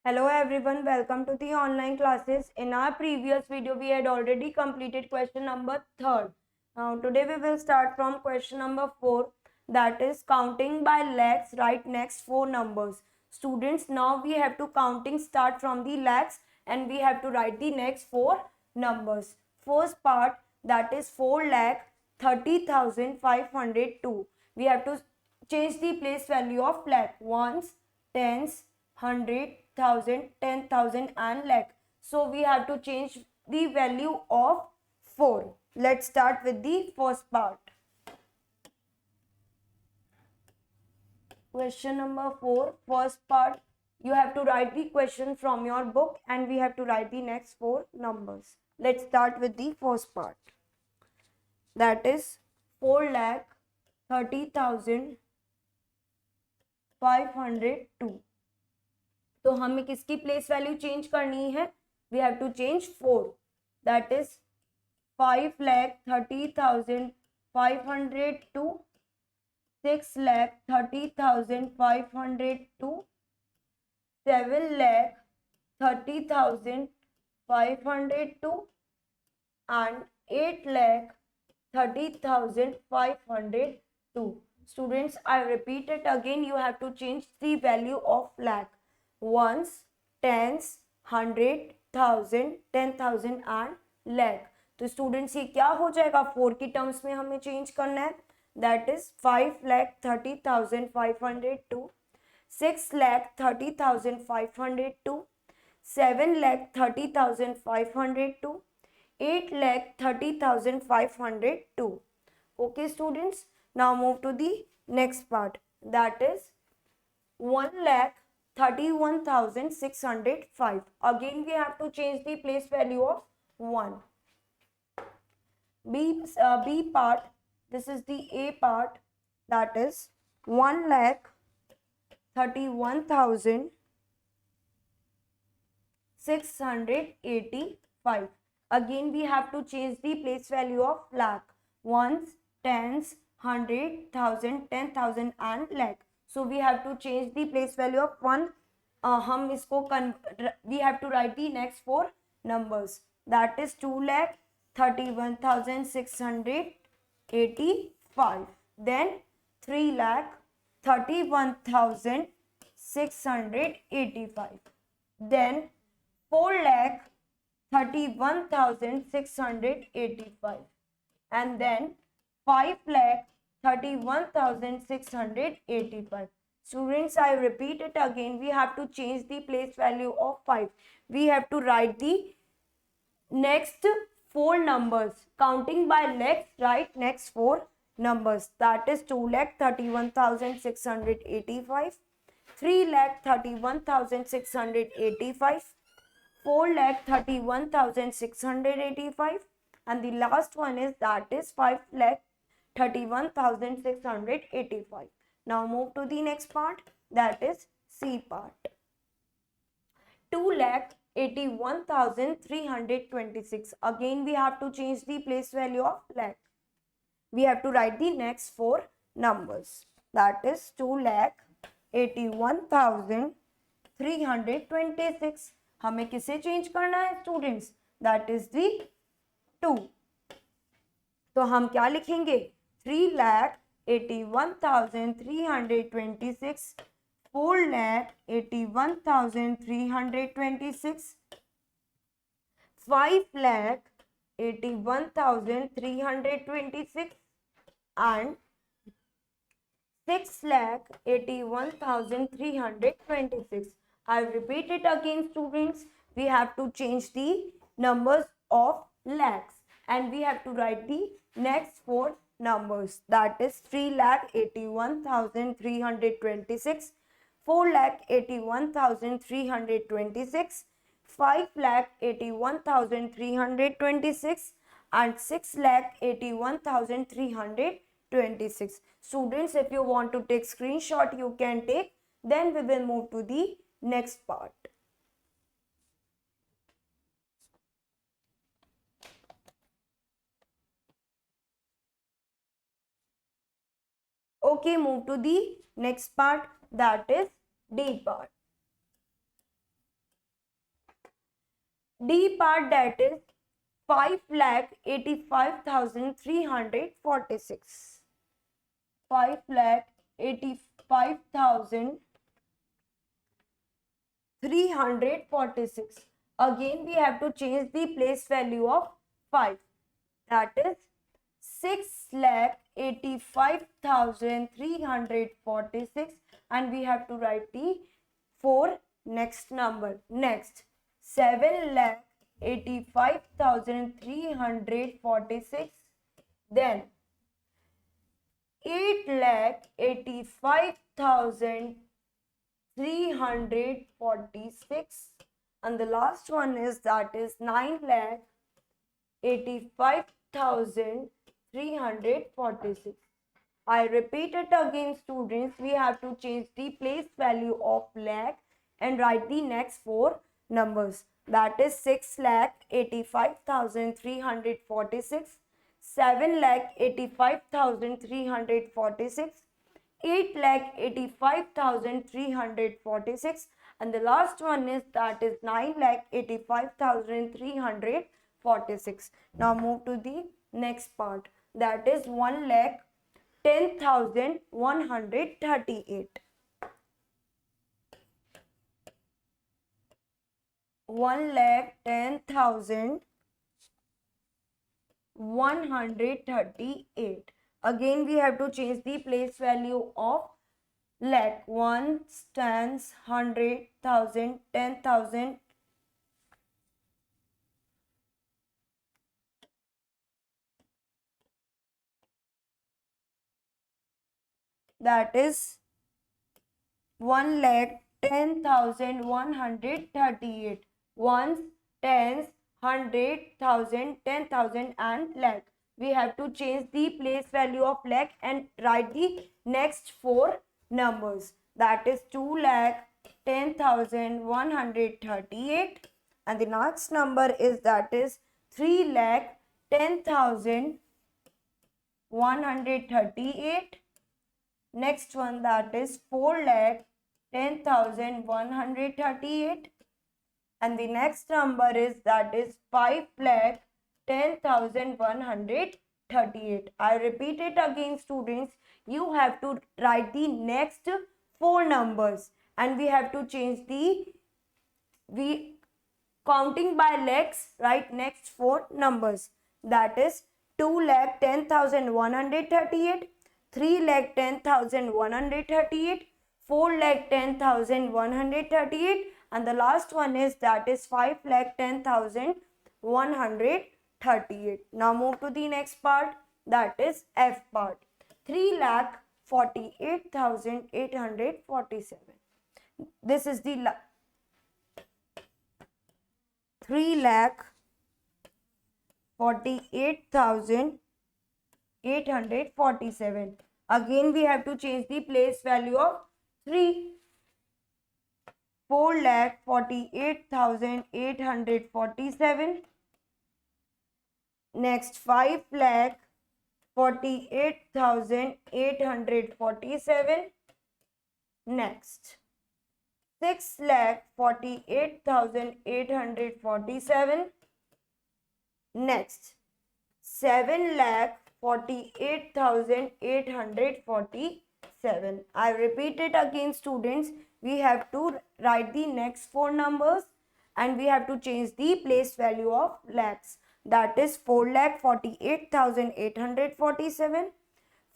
Hello everyone, welcome to the online classes. In our previous video, we had already completed question number 3rd. Now today we will start from question number 4, that is counting by lakhs, write next 4 numbers. Students, now we have to counting start from the lakhs and we have to write the next 4 numbers. First part, that is 4 lakh 30,502. We have to change the place value of lakh, ones, tens, hundred, thousand, 10,000 and lakh. So we have to change the value of 4. Let's start with the first part. Question number 4, first part. You have to write the question from your book and we have to write the next 4 numbers. Let's start with the first part. That is 4 lakh 30,502. तो हमें किसकी place value change करनी है? We have to change 4, that is 5,30,500 to 6,30,500 to 7,30,500 to and 8,30,502. Students, I repeat it again. You have to change the value of lakh. Ones, tens, hundred, thousand, 10,000 and lakh. तो students ये क्या हो जाएगा? 4 की terms में हमें change करना है. That is 5,30,500 to 6,30,500 to 7,30,500 to 8,30,502. Okay, students. Now move to the next part. That is 1,31,605. Again, we have to change the place value of 1. B part. This is the A part. That is 1,31,685. Again, we have to change the place value of lakh. Ones, tens, hundred, thousand, 10,000 and lakh. So we have to change the place value of 1. हम इसको we have to write the next 4 numbers. That is 2,31,685. Then 3,31,685. Then 4,31,685. And then 5,31,685. Students, I repeat it again. We have to change the place value of 5. We have to write the next 4 numbers. Counting by lakhs, write next 4 numbers. That is 2,31,685, 3,31,685, 4,31,685. And the last one is that is 5,31,685. Now move to the next part, that is C part. 2,81,326. Again, we have to change the place value of lakh. We have to write the next 4 numbers. That is 2,81,326. हमें किसे change करना है students? That is the 2. तो हम क्या लिखेंगे? 3,81,326, 4,81,326, 5,81,326 and 6,81,326. I repeat it again, students. We have to change the numbers of lakhs and we have to write the next 4 numbers. That is 3,81,326, 4,81,326, 5,81,326 and 6,81,326. Students, if you want to take screenshot, you can take. Then we will move to the next part. Okay, move to the next part, that is D part. D part, that is 5,85,346. 5,85,346. Again, we have to change the place value of 5. That is 6,85,346, and we have to write the 4 next number. Next, 7,85,346. Then 8,85,346, and the last one is, that is 9,85,346. I repeat it again, students. We have to change the place value of lakh and write the next 4 numbers. That is 6,85,346, 7,85,346, 8,85,346, and the last one is, that is 9,85,346. Now move to the next part. That is 1,10,138. 1,10,138. Again, we have to change the place value of lakh. Ones, tens, 100,000, 10,000. That is 1,10,138. Ones, tens, 100,000, 10,000 and lakh. We have to change the place value of lakh and write the next 4 numbers. That is 2,10,138, and the next number is, that is 3,10,138. Next one, that is 4,10,138, and the next number is, that is 5,10,138. I repeat it again, students. You have to write the next 4 numbers, and we have to change the counting by lakhs. Write next 4 numbers. That is 2,10,138, 3,10,138, 4,10,138, and the last one is, that is 5,10,138. Now move to the next part. That is F part. 3,48,847. This is the 3,48,847. Again, we have to change the place value of 3. 4,48,847. Next, 5,48,847. Next, 6,48,847. Next, 7,48,847. I repeat it again, students. We have to write the next 4 numbers, and we have to change the place value of lakhs. That is 4,48,847,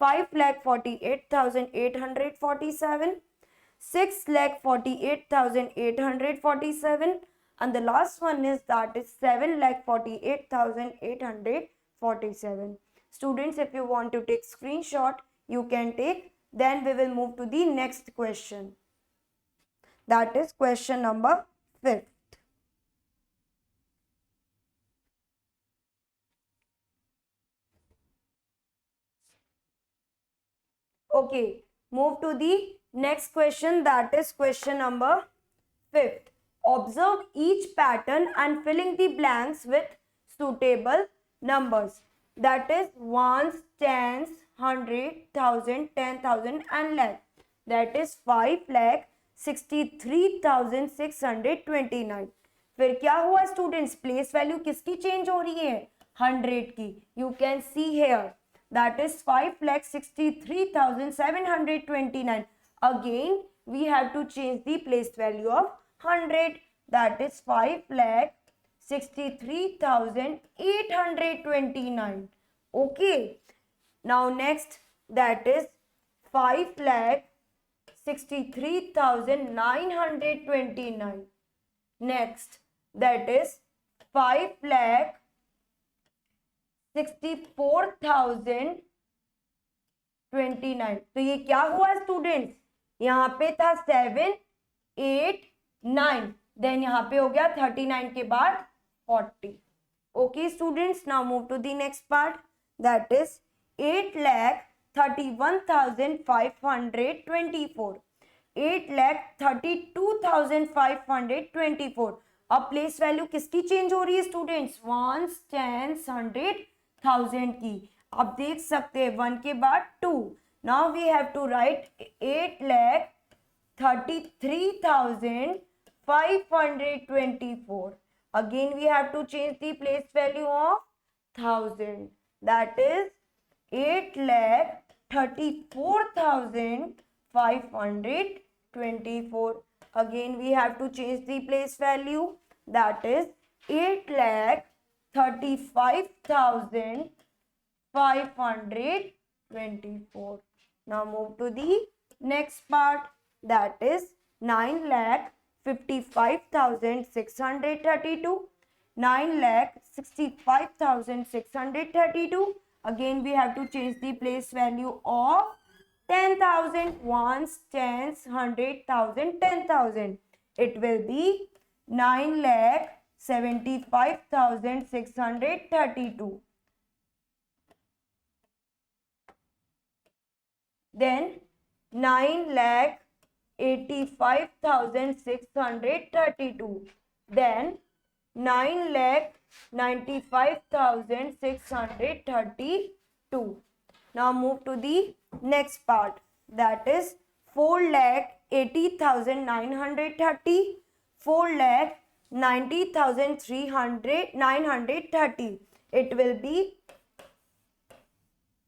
5,48,847, 6,48,847, and the last one is, that is 7,48,847. Students, if you want to take screenshot, you can take. Then we will move to the next question. That is question number 5th. Okay, move to the next question. That is question number 5th. Observe each pattern and filling the blanks with suitable numbers. That is ones, tens, 100,000, 10,000 and lakh. That is 5,63,629. फिर क्या हुआ students, place value किसकी change हो रही है, 100 की. You can see here that is 5,63,729. Again we have to change the place value of 100, that is 5,63,829. okay, now next, that is 5,63,929. next, that is 5,64,029. तो ये क्या हुआ स्टूडेंट्स, यहाँ पे था 7, 8, 9, देन यहाँ पे हो गया 39 के बाद 40. Okay students, now move to the next part, that is 8,31,524. 8,32,524. अब प्लेस वैल्यू किसकी चेंज हो रही है स्टूडेंट्स, वंस, टेंस, 100, 1000 की. आप देख सकते हैं 1 के बाद 2. Now we have to write 8,33,524. Again we have to change the place value of 1000, that is 8,34,524. again we have to change the place value, that is 8,35,524. now move to the next part, that is 9,55,632. 9,65,632. again we have to change the place value of 10,000. ones, tens, 100,000, 10,000. it will be 9,75,632. then 9,85,632. then 9,95,632. now move to the next part, that is 4,80,930. 4,90,930. it will be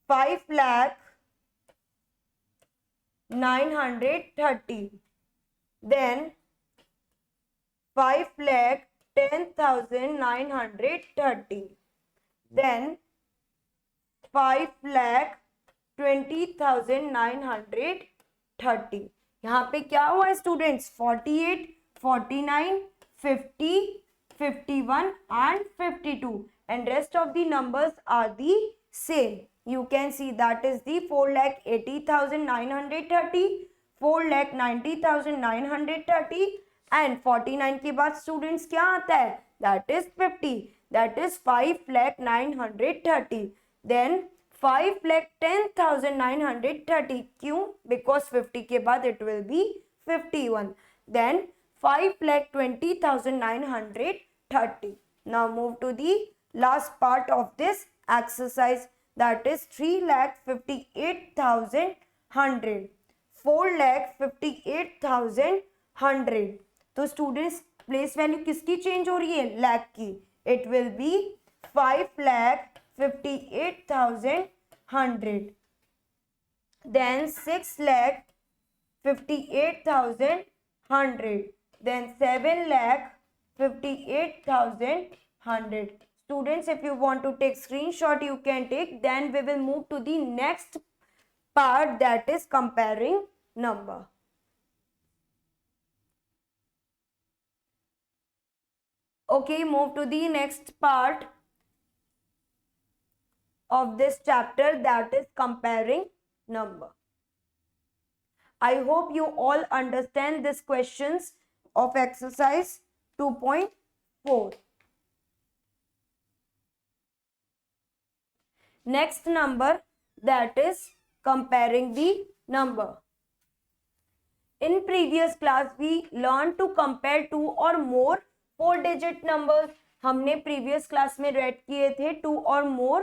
5,930. then 5,10,930. then 5,20,930. यहाँ पे क्या हुआ students, 48, 49, 50, 51 and 52, and rest of the numbers are the same. you can see that is the 4,80,930, 4,90,930 and 49 के बाद students क्या आता है, that is 50, that is 5,09,930. then 5,10,930. क्यों, because 50 के बाद it will be 51. then 5,20,930. now move to the last part of this exercise, that is 3,58,100. 4,58,100. तो students place value किसकी चेंज हो रही है, लाख की. It will B 5,58,100. then 6,58,100. then 7,58,100. students, if you want to take screenshot you can take. then we will move to the next part, that is comparing number. okay, move to the next part of this chapter, that is comparing number. I hope you all understand these questions of exercise 2.4. next number, that is comparing the number. in previous class we learned to compare two or more 4-digit numbers. हमने previous class में read किए थे 2 or more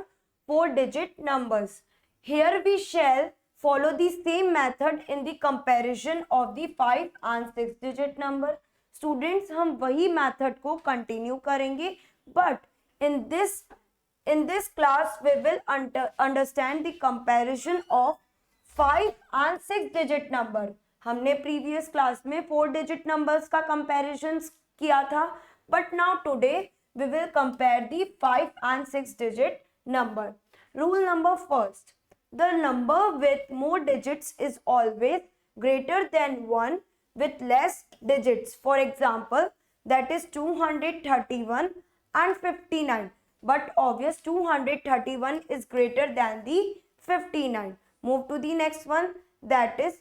4-digit numbers. here we shall follow the same method in the comparison of the 5 and 6-digit number. Students हम वही method को continue करेंगे, but in this class we will understand the comparison of 5 and 6 digit number. हमने previous class में 4 digit numbers का comparison किया था, but now today we will compare the 5 and 6 digit number. Rule number first, the number with more digits is always greater than one with less digits. For example, that is 231 and 59, but obvious 231 is greater than the 59. Move to the next one, that is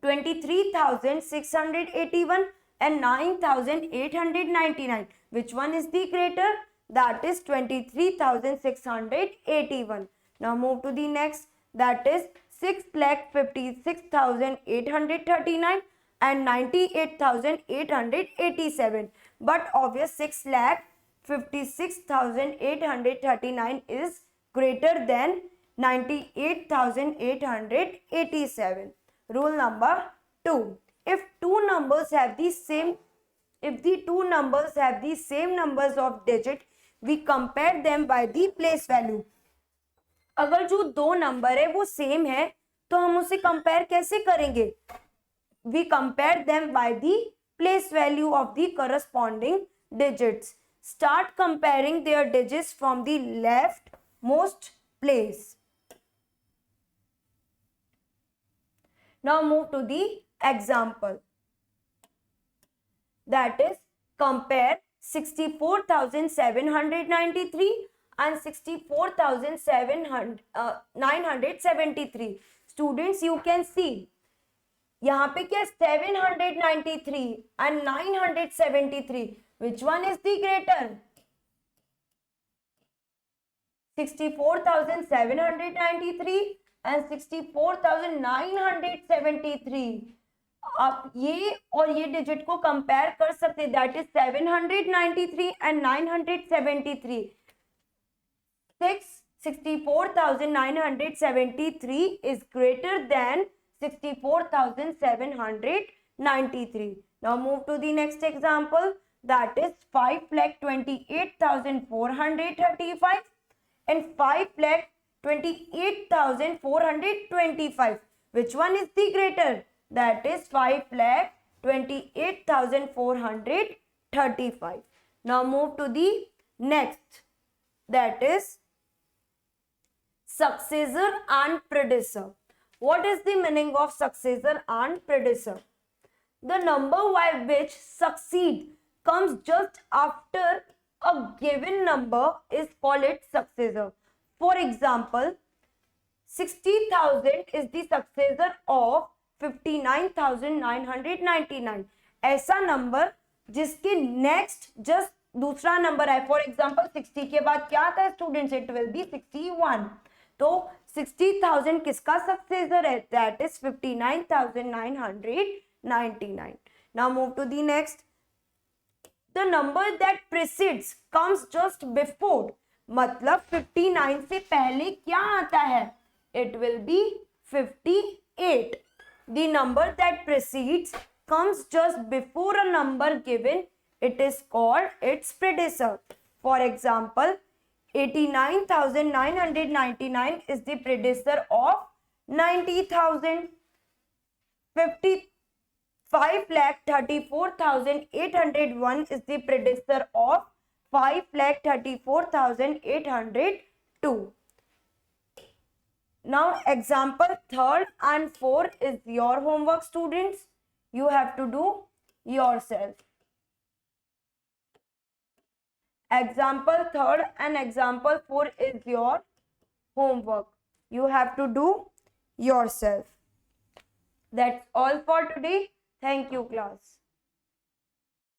23,681 and 9,899. Which one is the greater? That is 23,681. Now move to the next, that is 6,56,839 and 98,887. But obvious 6,56,839 is greater than 98,887. Rule number 2. If the two numbers have the same numbers of digit, we compare them by the place value. अगर जो दो number है वो same है तो हम उसे compare कैसे करेंगे? We compare them by the place value of the corresponding digits. Start comparing their digits from the leftmost place. Now move to the example. That is, compare 64,793 and 64,973. Students, you can see यहाँ पे क्या 793 and 973. Which one is the greater? 64,793 and 64,973. आप ये और ये digit को compare कर सकते हैं. That is 793 and 973. 64,973 is greater than 64,793. Now move to the next example. That is 5,28,435 and 5,28,425. Which one is the greater? That is 5,28,435. Now move to the next. That is successor and predecessor. What is the meaning of successor and predecessor? The number by which succeed comes just after a given number is called its successor. For example, 60,000 is the successor of 59,999. ऐसा number जिसके next just दूसरा number है. For example 60 के बाद क्या आता है students? It will B 61. तो 60,000 किसका सक्सेसर है? That is 59,999. Now move to the next. The number that precedes comes just before, मतलब 59 से पहले क्या आता है? It will be 58. The number that precedes comes just before a number given. It is called its predecessor. For example, 89,999 is the predecessor of 90,000. 5,34,801 is the predecessor of 5,34,802. Now example 3rd and 4th is your homework, students. You have to do yourself. Example 3rd and example 4 is your homework. You have to do yourself. That's all for today. Thank you, class.